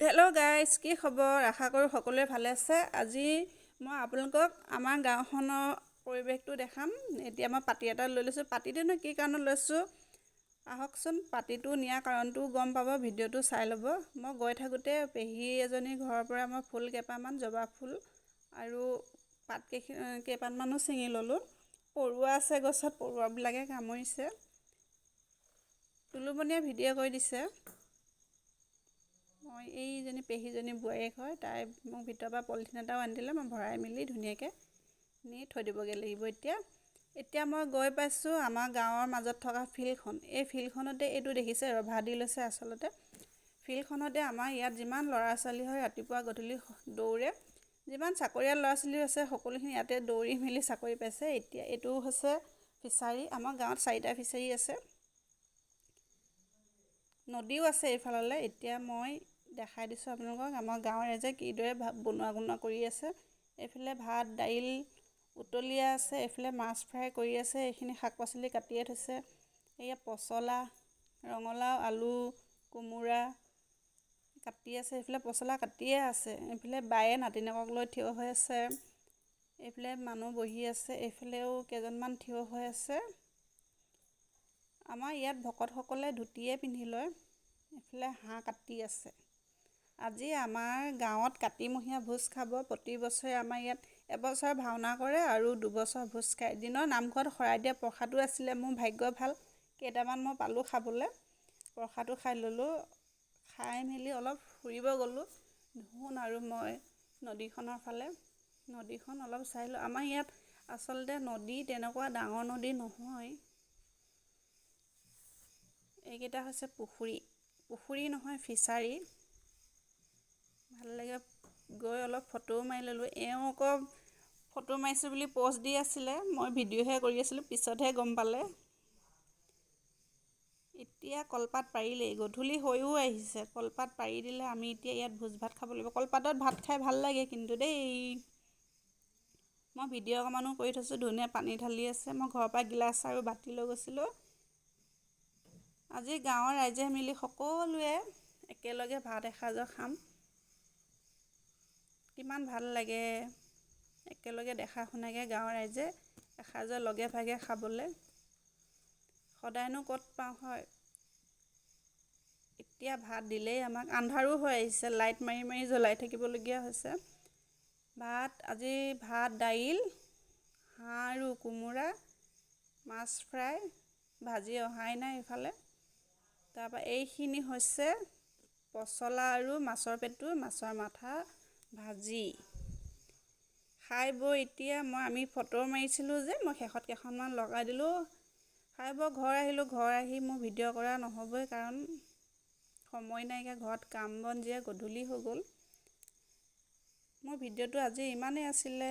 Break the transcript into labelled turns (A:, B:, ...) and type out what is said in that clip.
A: Hello' guys, কি খবৰ? আশা কৰোঁ সকলোৱে ভালে আছে। আজি মই আপোনালোকক আমাৰ গাঁওখনৰ পৰিৱেশটো দেখাম। এতিয়া মই পাতি এটা লৈ লৈছোঁ। পাতিটোনো কি কাৰণত লৈছোঁ আহকচোন। পাতিটো নিয়াৰ কাৰণটো গম পাব, ভিডিঅ'টো চাই ল'ব। মই গৈ থাকোঁতে পেহী এজনীৰ ঘৰৰ পৰা মই ফুল কেইপামান, জবা ফুল আৰু পাত কেইপাতমানো ছিঙি ল'লোঁ। পৰুৱা আছে গছত, পৰুৱাবিলাকে কামুৰিছে। তুলুমনীয়া ভিডিঅ' কৰি দিছে। মই এইজনী পেহীজনী বোৱাৰীয়েক হয়, তাই মোক ভিতৰৰ পৰা পলিথিন এটাও আনি দিলে। মই ভৰাই মেলি ধুনীয়াকৈ নি থৈ দিবগৈ লাগিব। এতিয়া মই গৈ পাইছোঁ আমাৰ গাঁৱৰ মাজত থকা ফিল্ডখন। এই ফিল্ডখনতে এইটো দেখিছে, ৰভা দি লৈছে আচলতে। ফিল্ডখনতে আমাৰ ইয়াত যিমান ল'ৰা ছোৱালী হয় ৰাতিপুৱা গধূলি দৌৰে। যিমান চাকৰিয়াল ল'ৰা ছোৱালীও আছে সকলোখিনি ইয়াতে দৌৰি মেলি চাকৰি পাইছে। এতিয়া এইটো হৈছে ফিছাৰী। আমাৰ গাঁৱত 4টা ফিছাৰী আছে। নদীও আছে এইফাললৈ। এতিয়া মই দেখাই দিছোঁ আপোনালোকক আমাৰ গাঁৱৰ ৰাইজে কিদৰে বনোৱা কৰি আছে। এইফালে ভাত দাইল উতলিয়াই আছে, এইফালে মাছ ফ্ৰাই কৰি আছে, এইখিনি শাক পাচলি কাটিয়ে থৈছে। এয়া পচলা, ৰঙালাও, আলু, কোমোৰা কাটি আছে। এইফালে পচলা কাটিয়ে আছে। এইফালে বায়ে নাতিনীয়েকক লৈ থিয় হৈ আছে। এইফালে মানুহ বহি আছে, এইফালেও কেইজনমান থিয় হৈ আছে। আমাৰ ইয়াত ভকতসকলে ধুতিয়ে পিন্ধি লয়। এইফালে হাঁহ কাটি আছে। আজি আমাৰ গাঁৱত কাতিমহীয়া ভোজ খাব। প্ৰতি বছৰে আমাৰ ইয়াত এবছৰ ভাওনা কৰে আৰু 2 বছৰ ভোজ খায়। দিনৰ নামঘৰত শৰাই দিয়া প্ৰসাদো আছিলে। মোৰ ভাগ্য ভাল, কেইটামান মই পালোঁ খাবলৈ। প্ৰসাদো খাই ল'লোঁ। খাই মেলি অলপ ফুৰিব গ'লোঁ ধুন আৰু মই নদীখনৰ ফালে। নদীখন অলপ চাই লওঁ। আমাৰ ইয়াত আচলতে নদী তেনেকুৱা ডাঙৰ নদী নহয়। এইকেইটা হৈছে পুখুৰী নহয়, ফিছাৰী। ভাল লাগে গৈ অলপ ফটোও মাৰি ল'লোঁ। এওঁ আকৌ ফটো মাৰিছোঁ বুলি প'ষ্ট দি আছিলে। মই ভিডিঅ'হে কৰি আছিলোঁ, পিছতহে গম পালে। এতিয়া কলপাত পাৰিলেই, গধূলি হৈও আহিছে। কলপাত পাৰি দিলে আমি এতিয়া ইয়াত ভোজ ভাত খাব লাগিব। কলপাতত ভাত খাই ভাল লাগে কিন্তু দেই। মই ভিডিঅ' অকণমানো কৰি থৈছোঁ। ধুনীয়া পানী ঢালি আছে। মই ঘৰৰ পৰা গিলাচ আৰু বাতি লৈ গৈছিলোঁ। আজি গাঁৱৰ ৰাইজে মিলি সকলোৱে একেলগে ভাত এসাঁজৰ খাম। কিমান ভাল লাগে একেলগে দেখা শুনাকৈ গাঁৱৰ ৰাইজে এসাঁজৰ লগে ভাগে খাবলৈ। সদায়নো ক'ত পাওঁ হয়। এতিয়া ভাত দিলেই আমাক। আন্ধাৰো হৈ আহিছে, লাইট মাৰি মাৰি জ্বলাই থাকিবলগীয়া হৈছে। আজি ভাত দাইল, হাঁহ আৰু কোমোৰা, মাছ ফ্ৰাই, ভাজি অহাই নাই এইফালে। তাৰপৰা এইখিনি হৈছে পচলা আৰু মাছৰ পেটু, মাছৰ মাথা ভাজি। খাই বৈ এতিয়া আমি ফটো মাৰিছিলোঁ যে, মই শেষত কেইখনমান লগাই দিলোঁ। খাই বৈ ঘৰ আহিলোঁ। ঘৰ আহি মোৰ ভিডিঅ' কৰা নহ'বই, কাৰণ সময় নাইকিয়া, ঘৰত কাম বন যে গধূলি হৈ গ'ল। মোৰ ভিডিঅ'টো আজি ইমানেই আছিলে।